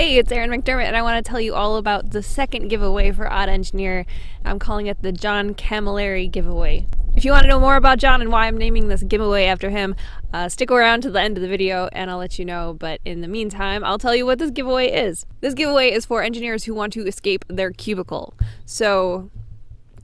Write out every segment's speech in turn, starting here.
Hey, it's Erin McDermott, and I want to tell you all about the second giveaway for Odd Engineer. I'm calling it the John Camilleri giveaway. If you want to know more about John and why I'm naming this giveaway after him, stick around to the end of the video and I'll let you know. But in the meantime, I'll tell you what this giveaway is. This giveaway is for engineers who want to escape their cubicle. So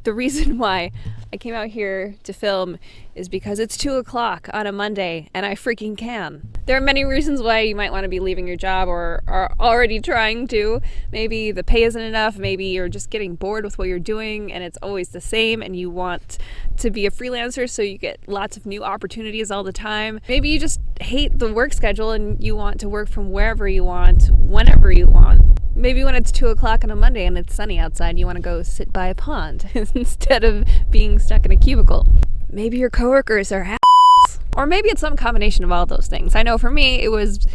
the reason why I came out here to film is because it's 2 o'clock on a Monday and I freaking can. There are many reasons why you might want to be leaving your job or are already trying to. Maybe the pay isn't enough, maybe you're just getting bored with what you're doing and it's always the same and you want to be a freelancer so you get lots of new opportunities all the time. Maybe you just hate the work schedule and you want to work from wherever you want, whenever you want. Maybe when it's 2 o'clock on a Monday and it's sunny outside, you want to go sit by a pond instead of being stuck in a cubicle. Maybe your coworkers are assholes. Or maybe it's some combination of all those things. I know for me, it was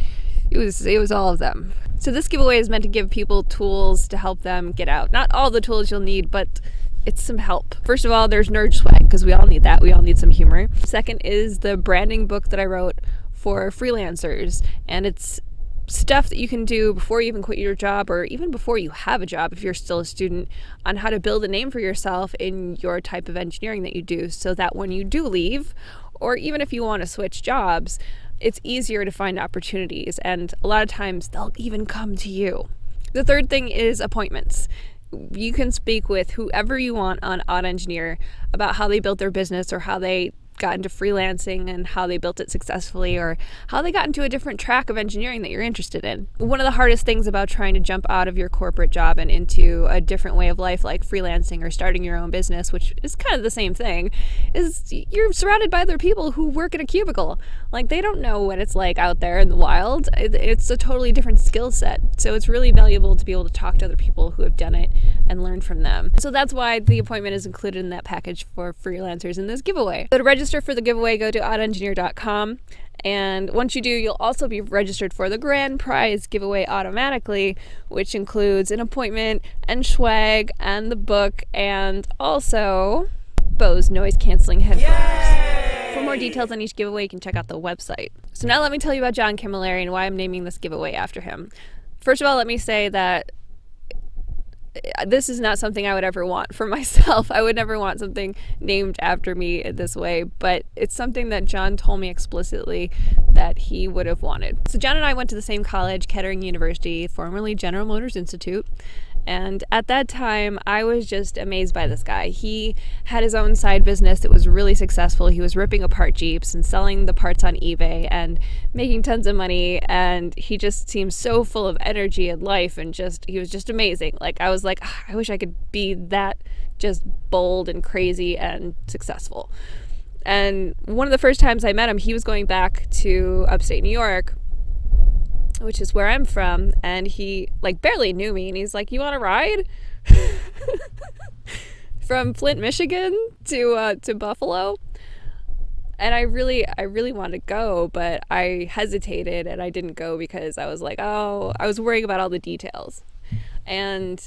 all of them. So this giveaway is meant to give people tools to help them get out. Not all the tools you'll need, but it's some help. First of all, there's nerd swag, because we all need that. We all need some humor. Second is the branding book that I wrote for freelancers, and it's stuff that you can do before you even quit your job or even before you have a job if you're still a student, on how to build a name for yourself in your type of engineering that you do, so that when you do leave, or even if you want to switch jobs, it's easier to find opportunities, and a lot of times they'll even come to you. The third thing is appointments. You can speak with whoever you want on Odd Engineer about how they built their business or how they got into freelancing and how they built it successfully, or how they got into a different track of engineering that you're interested in. One of the hardest things about trying to jump out of your corporate job and into a different way of life, like freelancing or starting your own business, which is kind of the same thing, is you're surrounded by other people who work in a cubicle. Like, they don't know what it's like out there in the wild. It's a totally different skill set. So it's really valuable to be able to talk to other people who have done it and learn from them. So that's why the appointment is included in that package for freelancers in this giveaway. So to register for the giveaway, go to oddengineer.com, and once you do, you'll also be registered for the grand prize giveaway automatically, which includes an appointment and swag and the book and also Bose noise canceling headphones. Yay! For more details on each giveaway, you can check out the website. So now let me tell you about John Camilleri and why I'm naming this giveaway after him. First of all, let me say that this is not something I would ever want for myself. I would never want something named after me in this way, but it's something that John told me explicitly that he would have wanted. So John and I went to the same college, Kettering University, formerly General Motors Institute. And at that time, I was just amazed by this guy. He had his own side business that was really successful. He was ripping apart Jeeps and selling the parts on eBay and making tons of money. And he just seemed so full of energy and life, and he was just amazing. Like, I was like, I wish I could be that just bold and crazy and successful. And one of the first times I met him, he was going back to upstate New York, which is where I'm from, and he barely knew me, and he's like, you want to ride? From Flint, Michigan to Buffalo. And I really wanted to go, but I hesitated and I didn't go because I was like, I was worrying about all the details. And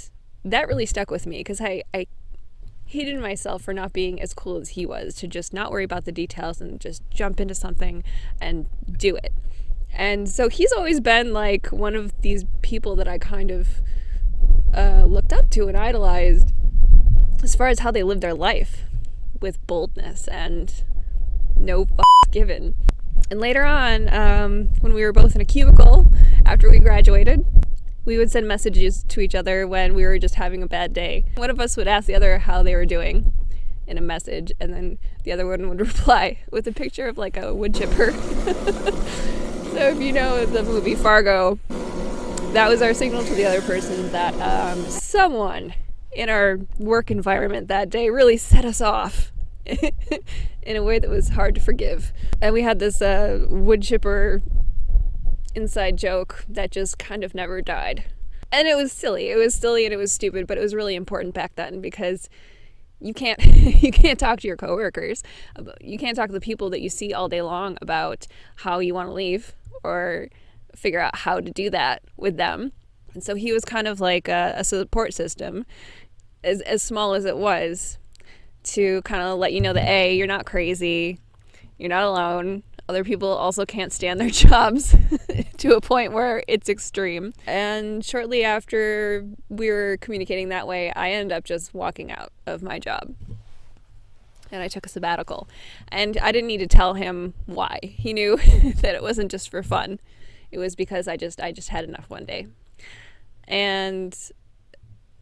that really stuck with me because I hated myself for not being as cool as he was, to just not worry about the details and just jump into something and do it. And so he's always been like one of these people that I kind of looked up to and idolized as far as how they live their life with boldness and no f*** given. And later on, when we were both in a cubicle after we graduated, we would send messages to each other when we were just having a bad day. One of us would ask the other how they were doing in a message, and then the other one would reply with a picture of like a wood chipper. So if you know the movie Fargo, that was our signal to the other person that someone in our work environment that day really set us off in a way that was hard to forgive. And we had this wood chipper inside joke that just kind of never died. And it was silly. It was silly and it was stupid, but it was really important back then because you can't talk to your coworkers. You can't talk to the people that you see all day long about how you want to leave or figure out how to do that with them. And so he was kind of like a support system, as small as it was, to kind of let you know that A, you're not crazy, you're not alone, Other people also can't stand their jobs to a point where it's extreme. And shortly after we were communicating that way, I ended up just walking out of my job. And I took a sabbatical. And I didn't need to tell him why. He knew that it wasn't just for fun. It was because I just had enough one day. And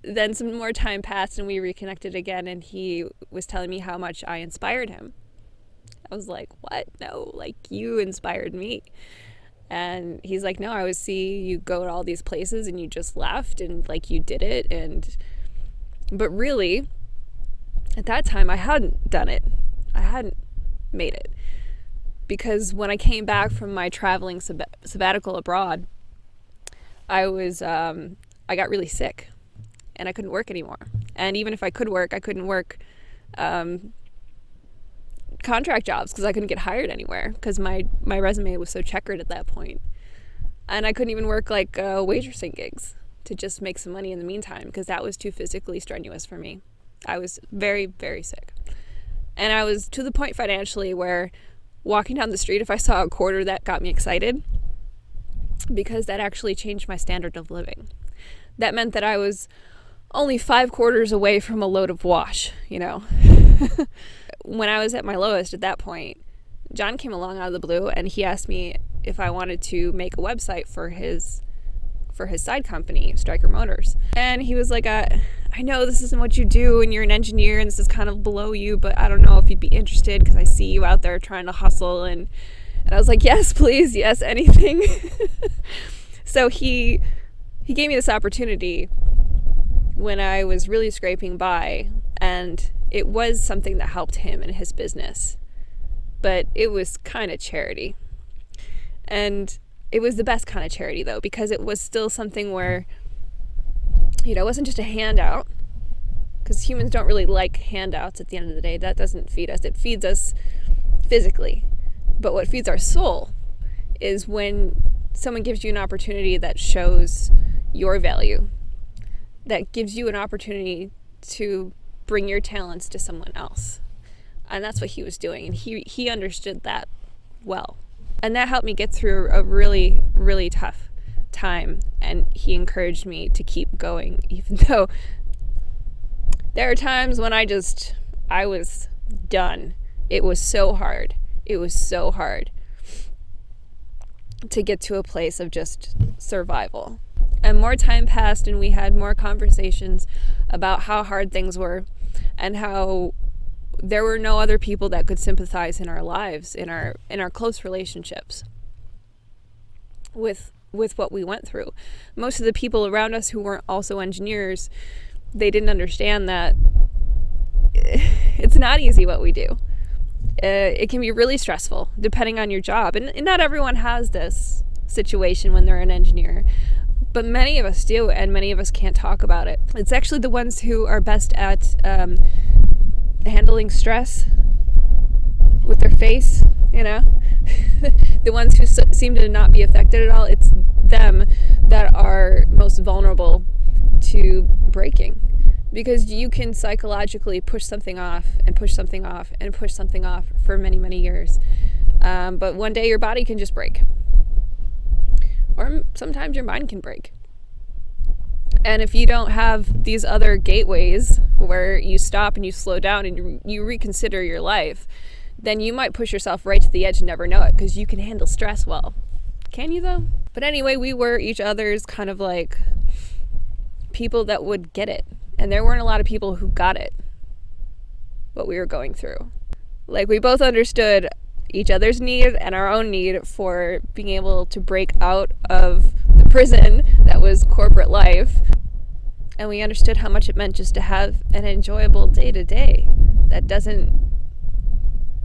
then some more time passed and we reconnected again, and he was telling me how much I inspired him. I was like, what? No, like, you inspired me. And he's like, no, I always see you go to all these places and you just left and like you did it. But really, at that time, I hadn't done it. I hadn't made it. Because when I came back from my traveling sabbatical abroad, I got really sick and I couldn't work anymore. And even if I could work, I couldn't work contract jobs because I couldn't get hired anywhere because my resume was so checkered at that point. And I couldn't even work like waitressing gigs to just make some money in the meantime because that was too physically strenuous for me. I was very, very sick. And I was to the point financially where walking down the street, if I saw a quarter, that got me excited because that actually changed my standard of living. That meant that I was only 5 quarters away from a load of wash, you know. When I was at my lowest at that point, John came along out of the blue and he asked me if I wanted to make a website for his side company, Stryker Motors. And he was like, I know this isn't what you do and you're an engineer and this is kind of below you, but I don't know if you'd be interested because I see you out there trying to hustle. And I was like, yes, please, yes, anything. So he gave me this opportunity when I was really scraping by, and it was something that helped him in his business, but it was kind of charity. And it was the best kind of charity though, because it was still something where, you know, it wasn't just a handout, because humans don't really like handouts at the end of the day. That doesn't feed us. It feeds us physically. But what feeds our soul is when someone gives you an opportunity that shows your value, that gives you an opportunity to bring your talents to someone else. And that's what he was doing. And he understood that well. And that helped me get through a really, really tough time. And he encouraged me to keep going, even though there are times when I was done. It was so hard. It was so hard to get to a place of just survival. And more time passed and we had more conversations about how hard things were and how there were no other people that could sympathize in our lives, in our close relationships with what we went through. Most of the people around us who weren't also engineers, they didn't understand that it's not easy what we do. It can be really stressful depending on your job. And not everyone has this situation when they're an engineer. But many of us do, and many of us can't talk about it. It's actually the ones who are best at handling stress with their face, you know? The ones who seem to not be affected at all, it's them that are most vulnerable to breaking. Because you can psychologically push something off and push something off and push something off for many, many years. But one day your body can just break. Or sometimes your mind can break. And if you don't have these other gateways where you stop and you slow down and you reconsider your life, then you might push yourself right to the edge and never know it, because you can handle stress well. Can you though? But anyway, we were each other's kind of like people that would get it. And there weren't a lot of people who got it, what we were going through. Like, we both understood each other's need and our own need for being able to break out of the prison that was corporate life. And we understood how much it meant just to have an enjoyable day-to-day that doesn't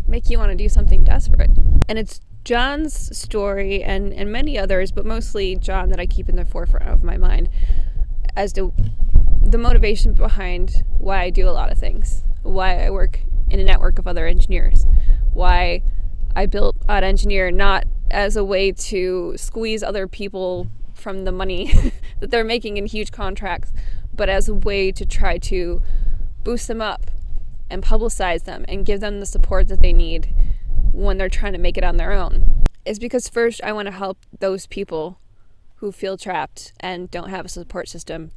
make you want to do something desperate. And it's John's story and many others, but mostly John, that I keep in the forefront of my mind as to the motivation behind why I do a lot of things, why I work in a network of other engineers, why I built Odd Engineer not as a way to squeeze other people from the money that they're making in huge contracts, but as a way to try to boost them up and publicize them and give them the support that they need when they're trying to make it on their own, is because first I want to help those people who feel trapped and don't have a support system.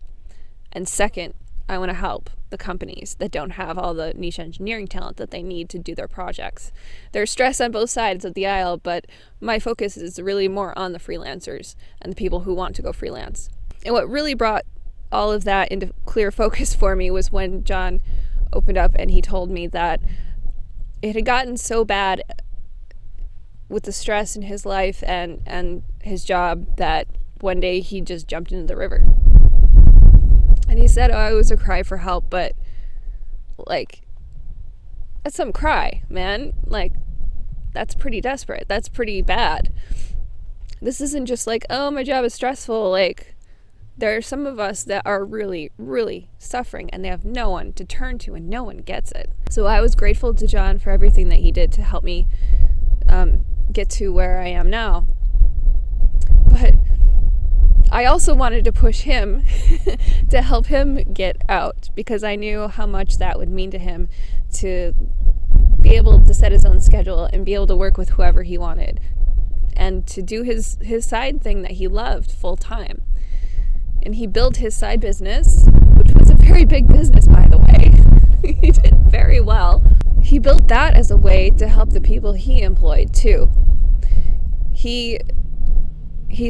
And second, I want to help the companies that don't have all the niche engineering talent that they need to do their projects. There's stress on both sides of the aisle, but my focus is really more on the freelancers and the people who want to go freelance. And what really brought all of that into clear focus for me was when John opened up and he told me that it had gotten so bad with the stress in his life and his job that one day he just jumped into the river. And he said, oh, it was a cry for help, but like, that's some cry, man. Like, that's pretty desperate. That's pretty bad. This isn't just like, oh, my job is stressful. Like, there are some of us that are really, really suffering and they have no one to turn to and no one gets it. So I was grateful to John for everything that he did to help me get to where I am now. But I also wanted to push him to help him get out, because I knew how much that would mean to him to be able to set his own schedule and be able to work with whoever he wanted and to do his side thing that he loved full time. And he built his side business, which was a very big business, by the way. He did very well. He built that as a way to help the people he employed too. He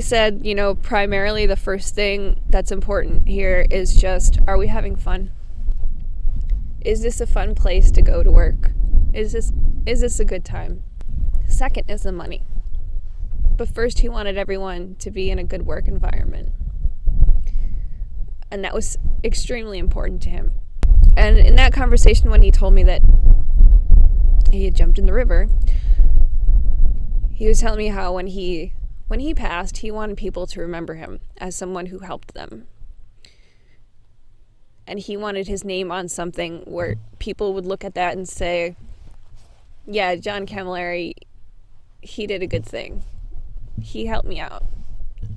said, you know, primarily the first thing that's important here is just, are we having fun? Is this a fun place to go to work? Is this a good time? Second is the money. But first he wanted everyone to be in a good work environment. And that was extremely important to him. And in that conversation, when he told me that he had jumped in the river, he was telling me how when he passed, he wanted people to remember him as someone who helped them. And he wanted his name on something where people would look at that and say, yeah, John Camilleri, he did a good thing. He helped me out.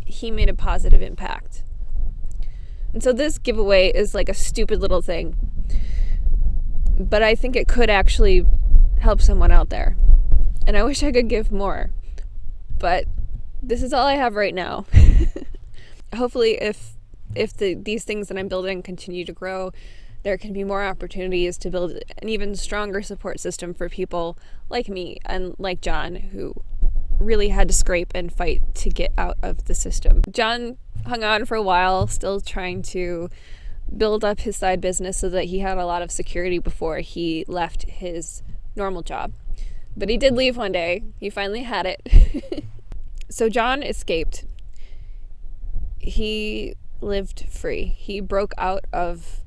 He made a positive impact. And so this giveaway is like a stupid little thing, but I think it could actually help someone out there. And I wish I could give more, but this is all I have right now. Hopefully if these things that I'm building continue to grow, there can be more opportunities to build an even stronger support system for people like me and like John, who really had to scrape and fight to get out of the system. John hung on for a while, still trying to build up his side business so that he had a lot of security before he left his normal job. But he did leave one day. He finally had it. So John escaped. He lived free. He broke out of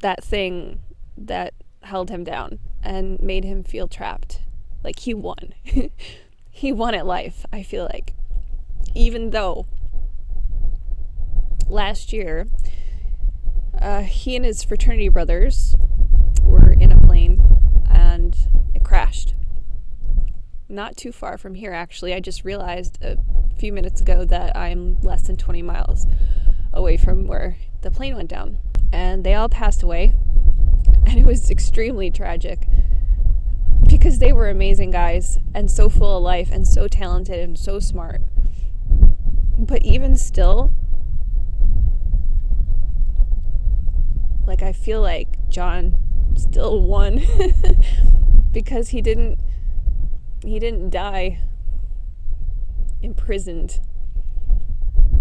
that thing that held him down and made him feel trapped. Like he won. He won at life, I feel like. Even though last year, he and his fraternity brothers were in a plane and it crashed. Not too far from here, actually. I just realized a few minutes ago that I'm less than 20 miles away from where the plane went down. And they all passed away. And it was extremely tragic because they were amazing guys and so full of life and so talented and so smart. But even still, like, I feel like John still won because he didn't die imprisoned.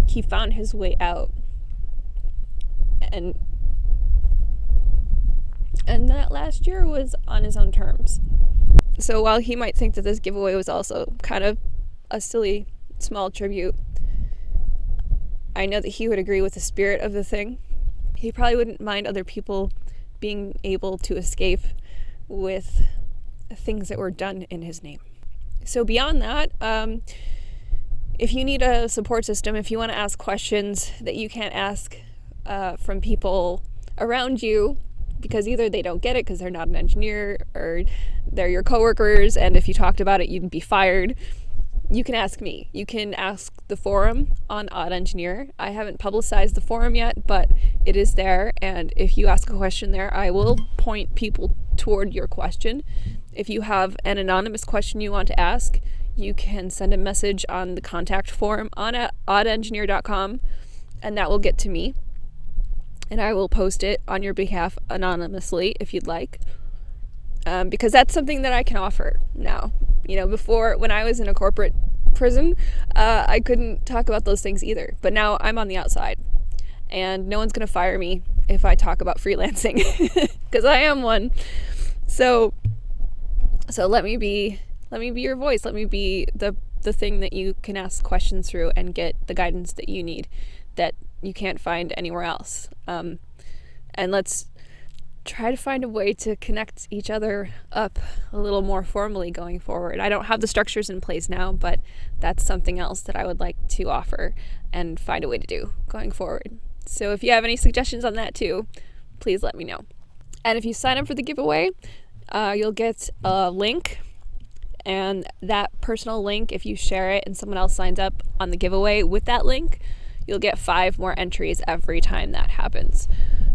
He found his way out. And that last year was on his own terms. So while he might think that this giveaway was also kind of a silly, small tribute, I know that he would agree with the spirit of the thing. He probably wouldn't mind other people being able to escape with things that were done in his name. So beyond that, if you need a support system, if you want to ask questions that you can't ask from people around you, because either they don't get it because they're not an engineer or they're your coworkers, and if you talked about it, you'd be fired, you can ask me. You can ask the forum on Odd Engineer. I haven't publicized the forum yet, but it is there, and if you ask a question there, I will point people toward your question if you have an anonymous question you want to ask, you can send a message on the contact form on oddengineer.com, and that will get to me. And I will post it on your behalf anonymously if you'd like. Because that's something that I can offer now. Before, when I was in a corporate prison, I couldn't talk about those things either. But now I'm on the outside, and no one's going to fire me if I talk about freelancing, because I am one. So let me be your voice. Let me be the thing that you can ask questions through and get the guidance that you need, that you can't find anywhere else. And let's try to find a way to connect each other up a little more formally going forward. I don't have the structures in place now, but that's something else that I would like to offer and find a way to do going forward. So if you have any suggestions on that too, please let me know. And if you sign up for the giveaway, you'll get a link, and that personal link, if you share it and someone else signs up on the giveaway with that link, you'll get 5 more entries every time that happens.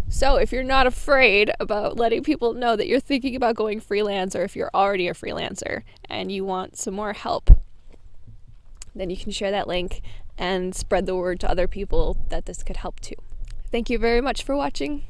So if you're not afraid about letting people know that you're thinking about going freelance, or if you're already a freelancer and you want some more help, then you can share that link and spread the word to other people that this could help too. Thank you very much for watching.